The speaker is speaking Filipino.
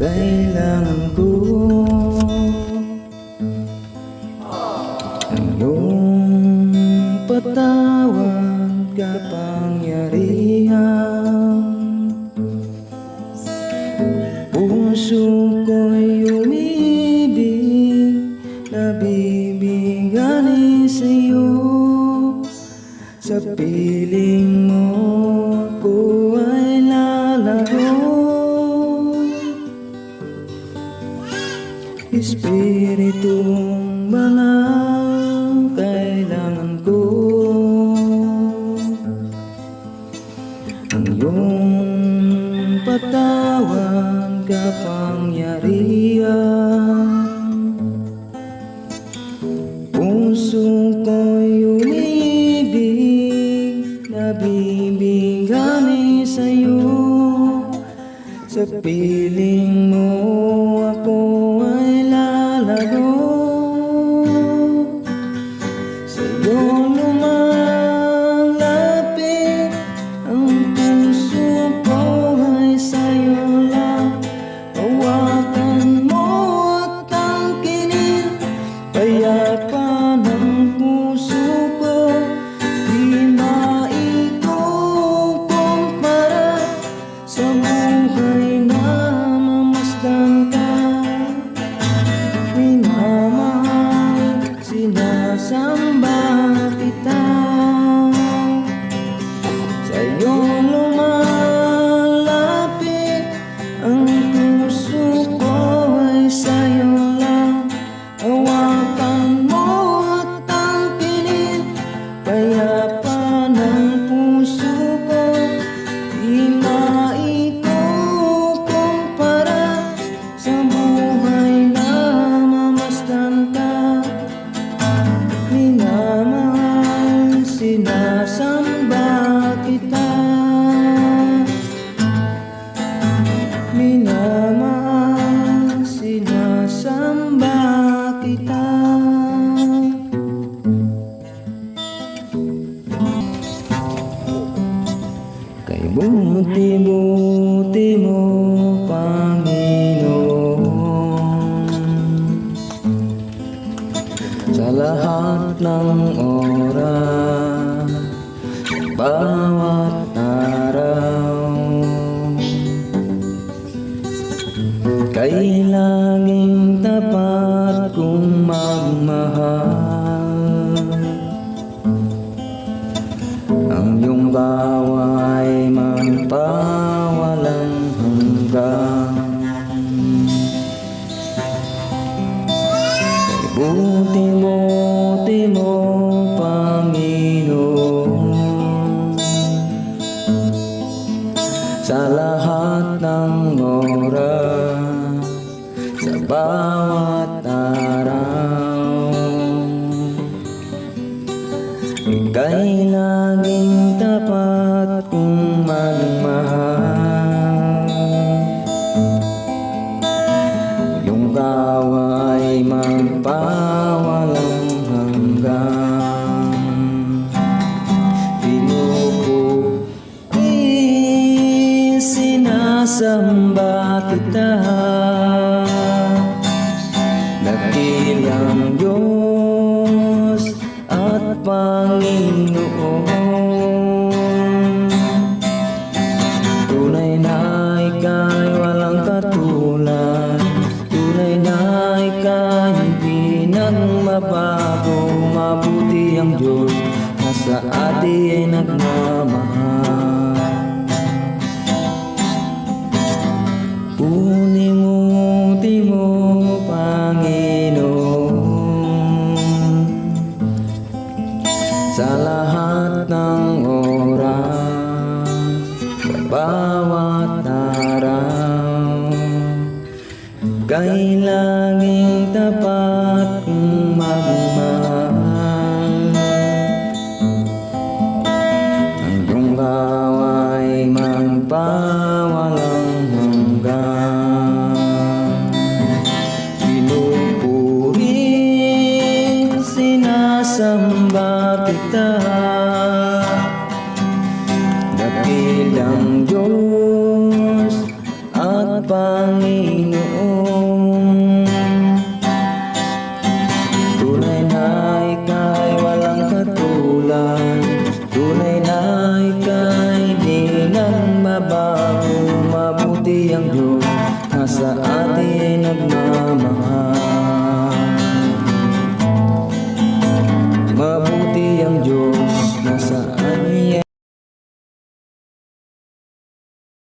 Kailangan ko ang iyong patawad, kapangyarihan. Puso ko'y umibig, nabibigani sa'yo. Sa piling mo ko ay lalago. Espiritong banal, kailangan ko ang iyong patawad, kapangyarihan. Puso ko'y umibig, nabibigani sa'yo. Sa piling mo ako ay lalago. Sa'yo lumalapit ang puso ko, ay sa'yo lang. Hawakan mo at tangkinin, payapa ng puso ko. Di maikukumpara sa buhay na mamasdan ka. Minamahal, sinasamba kita. Sa'yo lumalapit ang puso ko, ay sa'yo lang. Hawakan mo at tangkinin, payapa ng puso ko. Di maikukumpara sa buhay na mamasdan ka. Minamahal, sinasamba kita. Minamahal, sinasamba kita. Kay buti-buti mo, Panginoon, sa lahat ng oras, bawat araw. Kay laging tapat kong magmahal. Ang iyong gawa'y magpawalang hanggan. Kay buti-buti mo, Panginoon, sa lahat ng oras, sa bawat araw. Ika'y laging tapat kong magmahal. Iyong gawa'y magpawalang hanggan. Pinupuri, sinasamba kita. Dakilang Diyos at Panginoon, tunay na ika'y walang katulad. Tunay na ika'y hindi nang mabago. Mabuti ang Diyos na sa atin ay nagmamahal. Unimuti mo, Panginoon, sa lahat ng oras, sa bawat araw. Kay laging tapat kong magmahal. Ang iyong gawa'y magpawalang hanggan. Pinupuri, sinasamba kita. Dakilang Diyos at Panginoon. Tunay na ika'y walang katulad, tunay na ika'y di nang mabago. Mabuti ang Diyos na sa atin nagmamahal.